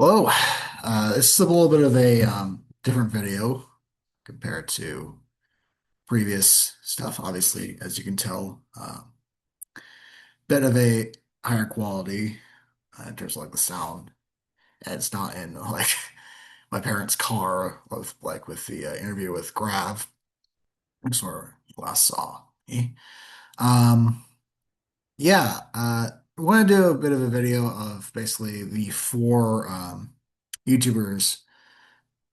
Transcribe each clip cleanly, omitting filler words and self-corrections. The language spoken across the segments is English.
Hello. This is a little bit of a different video compared to previous stuff. Obviously, as you can tell, bit of a higher quality in terms of like the sound. And it's not in like my parents' car with the interview with Grav, which is where you last saw me. Um, yeah, I want to do a bit of a video of basically the four YouTubers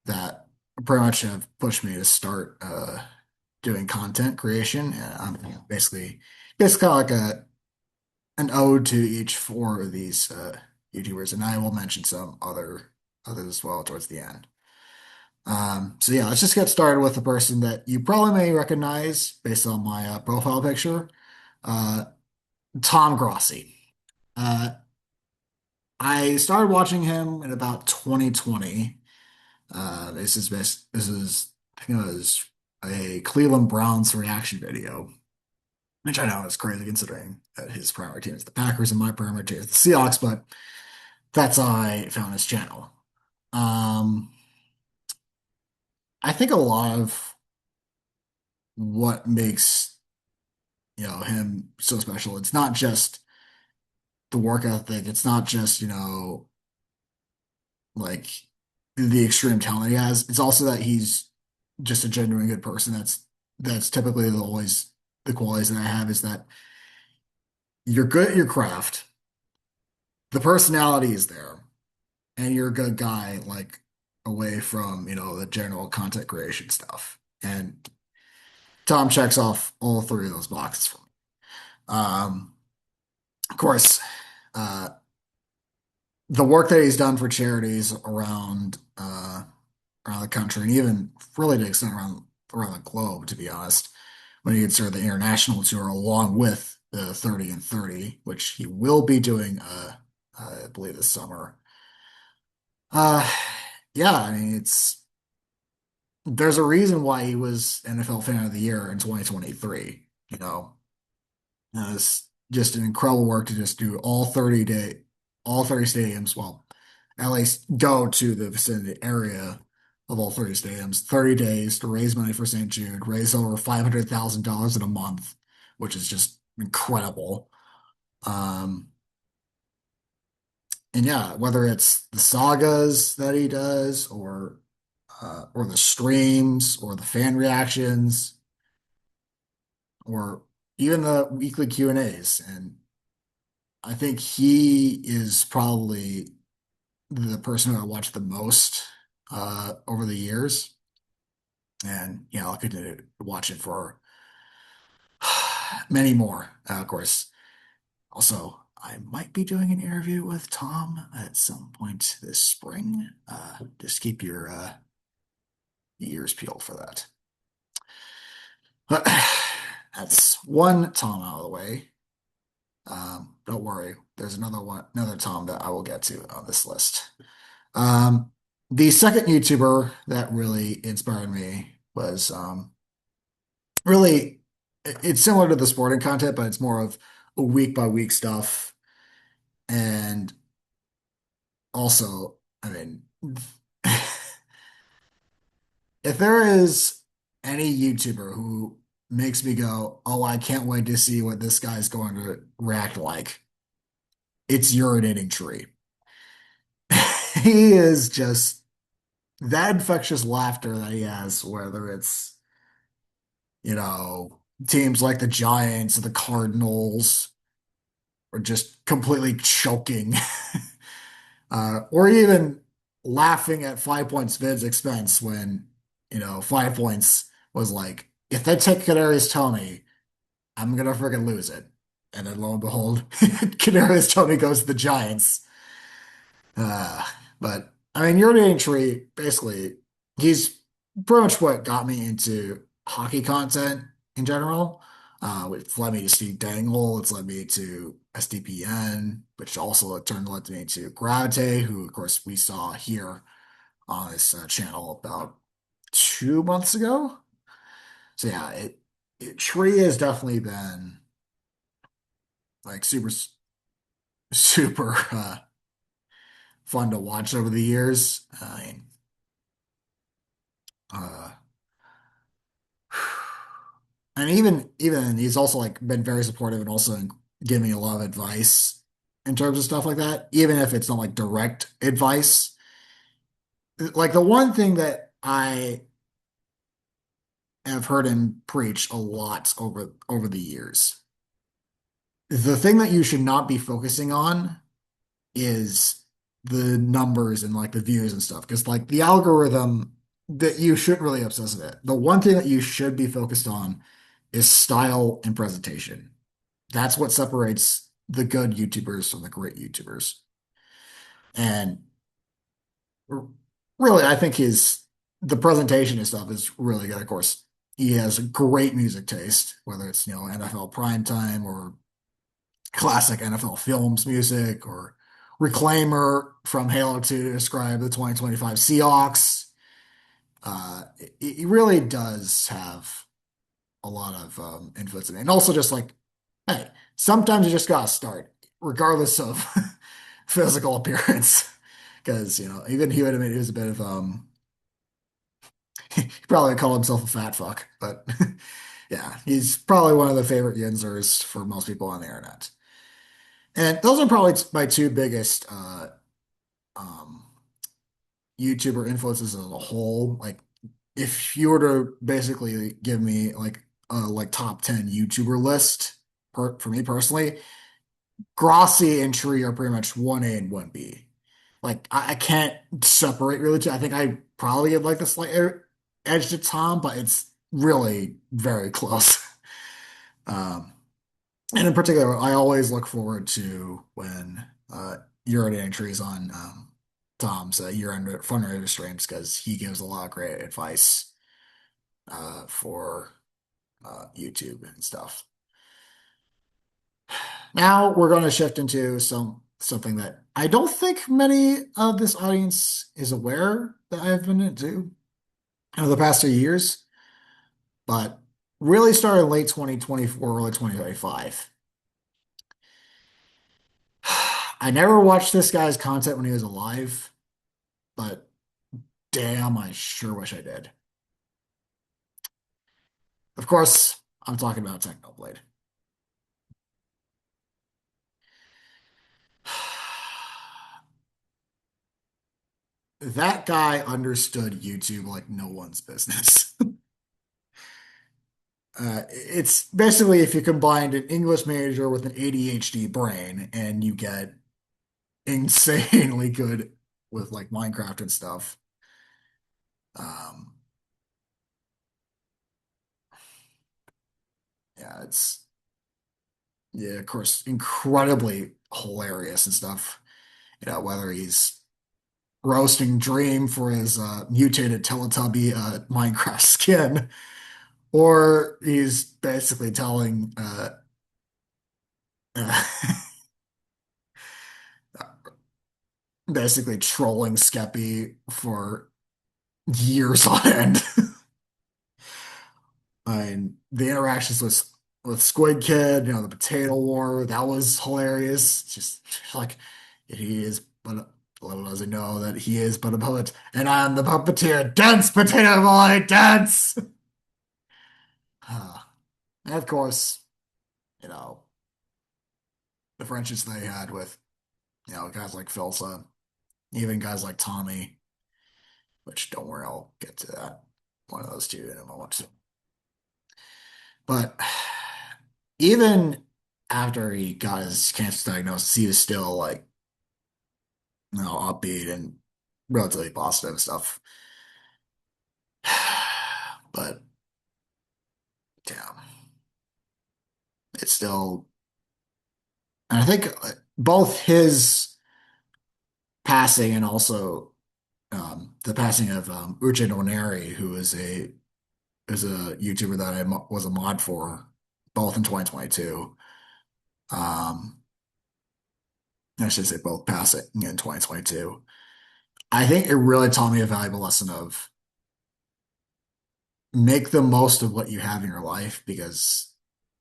that pretty much have pushed me to start doing content creation. And I'm basically it's kind of like a an ode to each four of these YouTubers, and I will mention some others as well towards the end. So yeah, let's just get started with the person that you probably may recognize based on my profile picture, uh, Tom Grossi. Uh, I started watching him in about 2020. I think it was a Cleveland Browns reaction video, which I know is crazy considering that his primary team is the Packers and my primary team is the Seahawks, but that's how I found his channel. Um, I think a lot of what makes, him so special, it's not just the work ethic, it's not just, like the extreme talent he has. It's also that he's just a genuine good person. That's typically always the qualities that I have is that you're good at your craft, the personality is there, and you're a good guy, like away from, the general content creation stuff. And Tom checks off all three of those boxes for me. Of course, uh, the work that he's done for charities around the country, and even really to an extent around the globe, to be honest, when you consider the international tour along with the 30 and 30, which he will be doing, I believe this summer. Uh, yeah, I mean, there's a reason why he was NFL Fan of the Year in 2023. It's just an incredible work to just do all 30 stadiums. Well, at least go to the vicinity area of all 30 stadiums, 30 days to raise money for St. Jude, raise over $500,000 in a month, which is just incredible. Um, and yeah, whether it's the sagas that he does or the streams or the fan reactions or even the weekly Q&As. And I think he is probably the person who I watched the most over the years. And, I'll continue to watch it for many more. Of course, also, I might be doing an interview with Tom at some point this spring. Just keep your ears peeled for that. But that's one Tom out of the way. Don't worry, there's another Tom that I will get to on this list. Um, the second YouTuber that really inspired me was really it's similar to the sporting content, but it's more of a week by week stuff. And also, I mean, if there is any YouTuber who makes me go, "Oh, I can't wait to see what this guy's going to react like," it's Urinating Tree. He is just that infectious laughter that he has, whether it's, teams like the Giants or the Cardinals or just completely choking, or even laughing at 5 Points Vid's expense when, 5 Points was like, if they take Kadarius Toney, I'm gonna freaking lose it. And then lo and behold, Kadarius Toney goes to the Giants. Uh, but I mean, Urinating Tree, basically, he's pretty much what got me into hockey content in general. It's led me to Steve Dangle, it's led me to SDPN, which also turned led me to Gravite, who of course we saw here on this channel about 2 months ago. So yeah, Tree has definitely been like super fun to watch over the years. Uh, and even he's also like been very supportive and also giving me a lot of advice in terms of stuff like that, even if it's not like direct advice. Like the one thing that I have heard him preach a lot over the years, the thing that you should not be focusing on is the numbers and like the views and stuff. Because like the algorithm that you shouldn't really obsess with it. The one thing that you should be focused on is style and presentation. That's what separates the good YouTubers from the great YouTubers. And really, I think the presentation and stuff is really good. Of course, he has a great music taste, whether it's, NFL primetime or classic NFL films music or Reclaimer from Halo 2 to describe the 2025 Seahawks. He really does have a lot of influence in it. And also just like, hey, sometimes you just gotta start, regardless of physical appearance. Because, even he would admit he was a bit of he probably call himself a fat fuck, but yeah, he's probably one of the favorite Yinzers for most people on the internet. And those are probably my two biggest um, YouTuber influences as a whole. Like, if you were to basically give me like top 10 YouTuber list for me personally, Grossi and Tree are pretty much 1A and 1B. Like, I can't separate really two. I think I probably give like the slight edge to Tom, but it's really very close. Um, and in particular, I always look forward to when you're entries on Tom's year-end fundraiser streams because he gives a lot of great advice for YouTube and stuff. Now we're going to shift into something that I don't think many of this audience is aware that I've been into over the past 2 years, but really started late 2024, early 2025. I never watched this guy's content when he was alive, but damn, I sure wish I did. Of course, I'm talking about Technoblade. That guy understood YouTube like no one's business. It's basically if you combined an English major with an ADHD brain and you get insanely good with like Minecraft and stuff. Um, yeah, of course, incredibly hilarious and stuff. Whether he's roasting Dream for his mutated Teletubby Minecraft skin, or he's basically telling uh, basically trolling Skeppy for years on end. I mean, the interactions with Squid Kid, the potato war, that was hilarious. It's just like he is, but little does he know that he is but a puppet, and I'm the puppeteer. Dance, potato boy, dance. And of course, you know, the friendships they had with, guys like Philsa, even guys like Tommy, which don't worry, I'll get to that. One of those two in a moment. But even after he got his cancer diagnosis, he was still like, upbeat and relatively positive and stuff. But damn, it's still, and I think both his passing and also the passing of Uche Nwaneri, who is a YouTuber that was a mod for, both in 2022. Um, I should say both passing in 2022. I think it really taught me a valuable lesson of make the most of what you have in your life because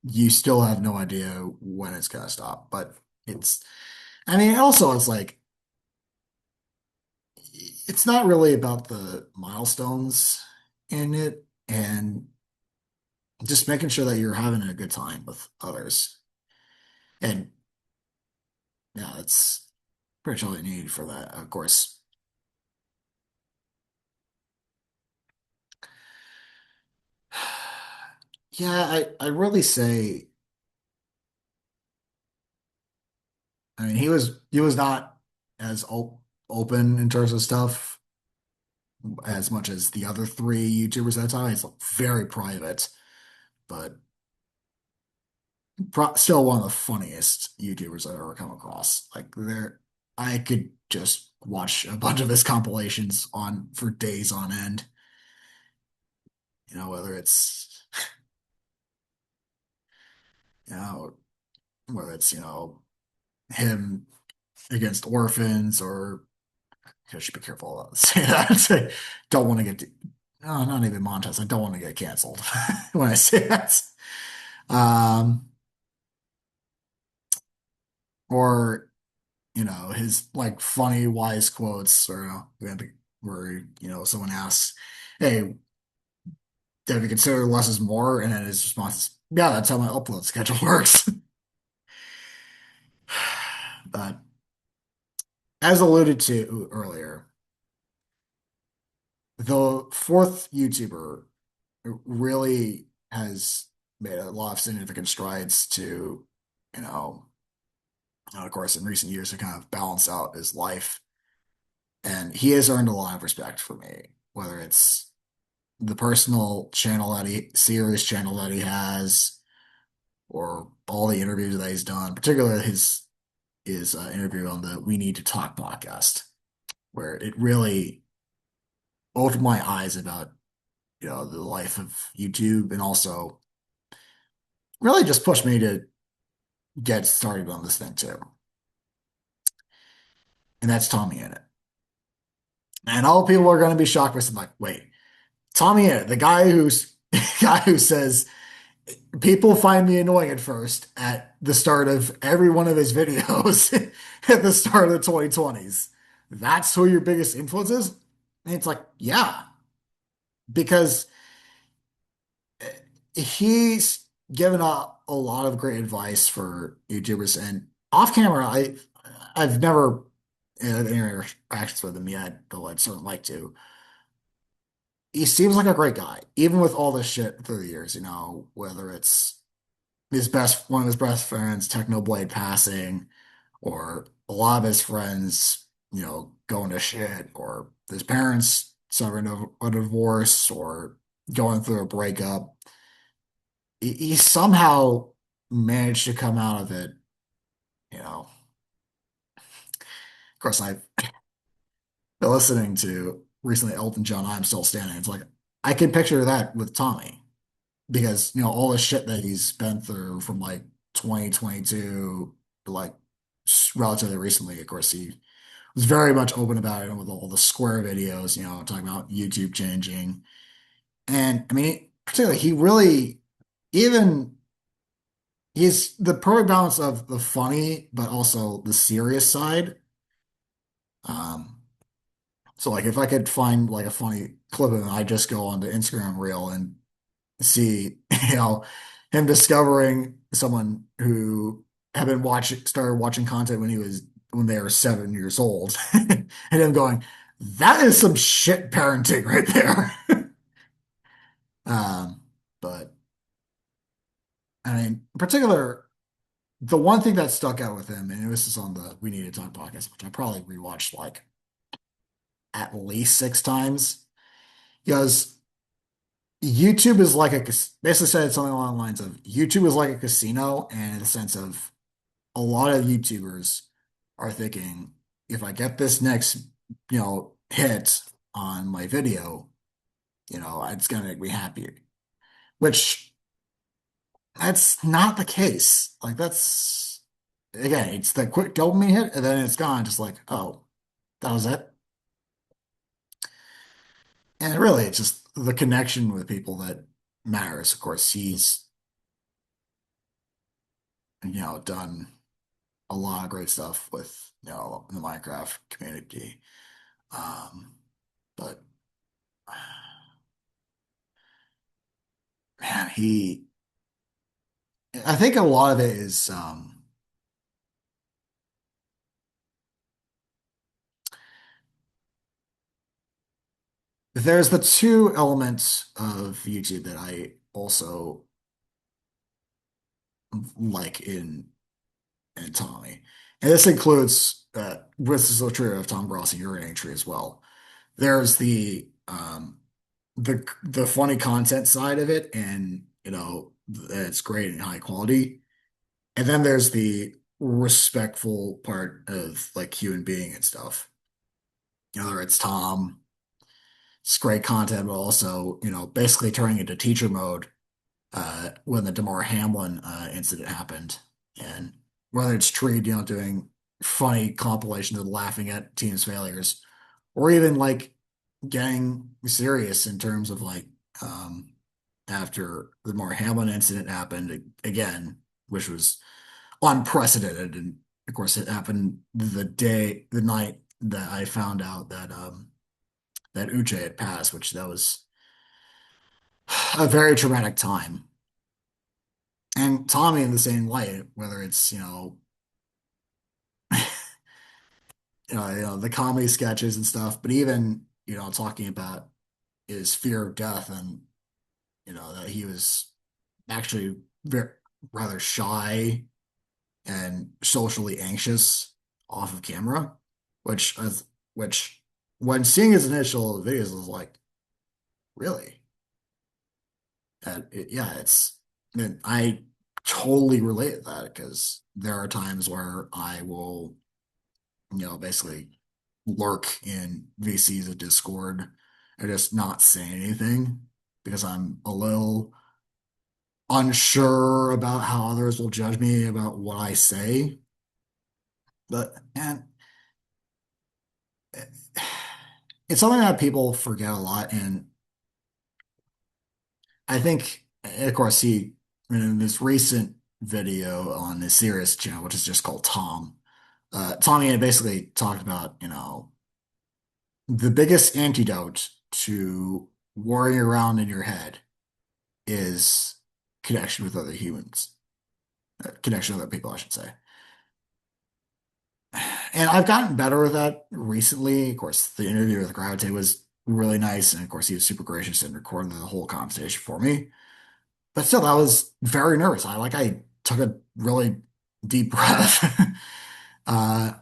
you still have no idea when it's gonna stop. But I mean, also it's like it's not really about the milestones in it and just making sure that you're having a good time with others. And yeah, that's pretty much all you need for that. Of course, yeah, I really say, I mean, he was not as open in terms of stuff as much as the other three YouTubers at that time. He's very private, but still one of the funniest YouTubers I've ever come across. Like I could just watch a bunch of his compilations on for days on end. Whether it's you know him against orphans or I should be careful about saying that. Don't want to get no, not even monetized. I don't want to get canceled when I say that. Um, or his like funny wise quotes or where someone asks, "Hey, have you considered less is more?" And then his response is, "Yeah, that's how my upload schedule works." But as alluded to earlier, the fourth YouTuber really has made a lot of significant strides to, you know, of course, in recent years to kind of balance out his life. And he has earned a lot of respect for me, whether it's the personal channel series channel that he has, or all the interviews that he's done, particularly his interview on the We Need to Talk podcast, where it really opened my eyes about the life of YouTube and also really just pushed me to get started on this thing too. And that's Tommy in it. And all people are going to be shocked by something like, wait, Tommy in it, the guy guy who says people find me annoying at first at the start of every one of his videos at the start of the 2020s. That's who your biggest influence is? And it's like, yeah, because he's given a lot of great advice for YouTubers and off camera. I've never had any interactions with him yet, though I'd certainly like to. He seems like a great guy, even with all this shit through the years. Whether it's one of his best friends, Technoblade passing, or a lot of his friends, going to shit, or his parents suffering a divorce, or going through a breakup. He somehow managed to come out of it. Of course, I've been listening to recently Elton John, I'm Still Standing. It's like I can picture that with Tommy because all the shit that he's been through from like 2022 to like relatively recently. Of course, he was very much open about it with all the Square videos, talking about YouTube changing. And I mean, particularly, he really even he's the perfect balance of the funny, but also the serious side. Um, so like if I could find like a funny clip of him, I just go onto Instagram Reel and see, him discovering someone who had started watching content when they were 7 years old, and him going, "That is some shit parenting right there." Um, but I mean, in particular, the one thing that stuck out with him, and this is on the We Need to Talk podcast, which I probably rewatched like at least 6 times, because YouTube is like basically said something along the lines of YouTube is like a casino, and in the sense of a lot of YouTubers are thinking, if I get this next, hit on my video, it's gonna make me happy. Which that's not the case. Like that's again, it's the quick dopamine hit, and then it's gone, just like, oh, that was it. And really, it's just the connection with people that matters. Of course, he's done a lot of great stuff with the Minecraft community. Um, but man, I think a lot of it is, there's the two elements of YouTube that I also like in Tommy. And this includes, this is so true of Tom Grossi urinating tree as well. There's the funny content side of it, and it's great and high quality. And then there's the respectful part of like human being and stuff. Whether it's Tom, it's great content, but also, basically turning into teacher mode when the Damar Hamlin incident happened. And whether it's Treed, doing funny compilations of laughing at teams' failures, or even like getting serious in terms of like um, after the Damar Hamlin incident happened again, which was unprecedented. And of course, it happened the night that I found out that Uche had passed, which that was a very traumatic time. And Tommy in the same light, whether it's, the comedy sketches and stuff, but even, talking about his fear of death and, that he was actually very rather shy and socially anxious off of camera, which which when seeing his initial videos was like, really? Yeah, and I totally relate to that because there are times where I will, basically lurk in VCs of Discord and just not say anything because I'm a little unsure about how others will judge me about what I say. But man, it's something that people forget a lot, and I think, of course, he in this recent video on his serious channel, which is just called Tom. Tommy had basically talked about, the biggest antidote to worrying around in your head is connection with other humans, connection with other people, I should say. And I've gotten better with that recently. Of course, the interview with Gravity was really nice, and of course, he was super gracious and recorded the whole conversation for me. But still, that was very nervous. I took a really deep breath, uh,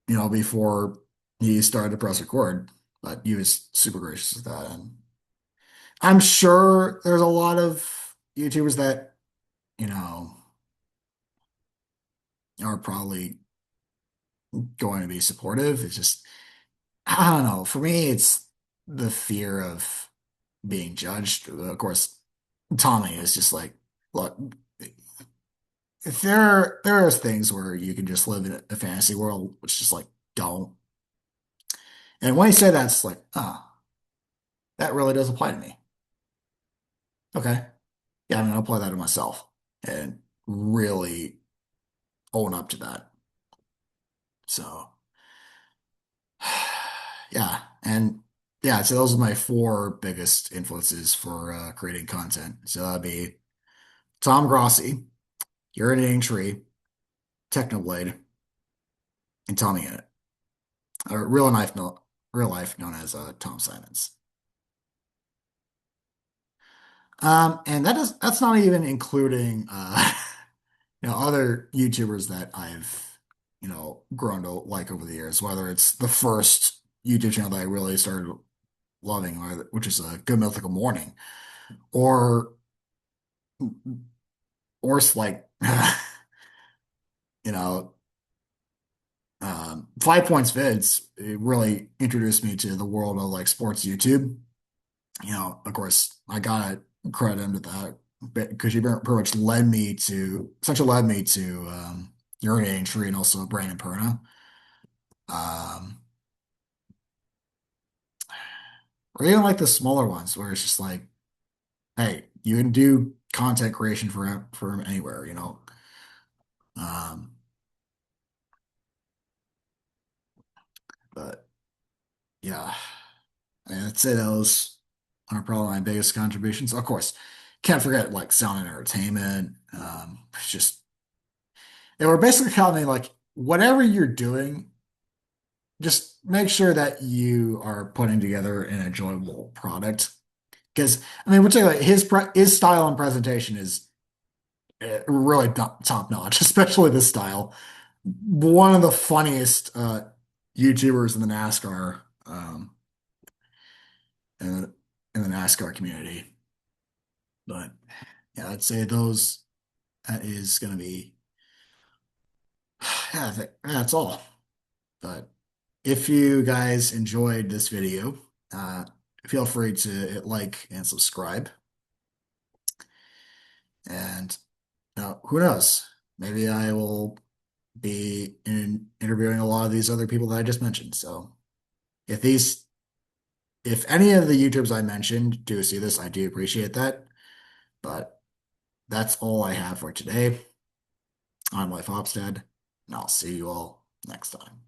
before he started to press record. But he was super gracious with that, and I'm sure there's a lot of YouTubers that, you know, are probably going to be supportive. It's just, I don't know. For me, it's the fear of being judged. Of course, Tommy is just like, look, if there are things where you can just live in a fantasy world, which just like don't. And when he said that, it's like, oh, that really does apply to me. Okay. Yeah, I'm gonna apply that to myself and really own up to that. So yeah, and yeah, so those are my four biggest influences for creating content. So that'd be Tom Grossi, Urinating Tree, Technoblade, and Tommy in it. Or real life, no, real life known as Tom Simons. And that's not even including other YouTubers that I've grown to like over the years, whether it's the first YouTube channel that I really started loving, which is Good Mythical Morning, or like you know 5 Points Vids. It really introduced me to the world of like sports YouTube. Of course, I gotta credit him to that because he pretty much essentially led me to Urinating Tree and also Brandon Perna. Um, or even like the smaller ones where it's just like, hey, you can do content creation for anywhere. Um, but yeah, I'd say those are probably my biggest contributions. Of course, can't forget like sound and entertainment. It's just they were basically telling me like whatever you're doing, just make sure that you are putting together an enjoyable product. Because I mean, particularly his style and presentation is really top notch, especially this style. One of the funniest YouTubers in the NASCAR in the, in the NASCAR community. But yeah, I'd say those that is going to be yeah, that's all. But if you guys enjoyed this video, uh, feel free to hit like and subscribe. And who knows? Maybe I will be interviewing a lot of these other people that I just mentioned. So if these, if any of the YouTubers I mentioned do see this, I do appreciate that. But that's all I have for today. I'm Life Hopstead, and I'll see you all next time.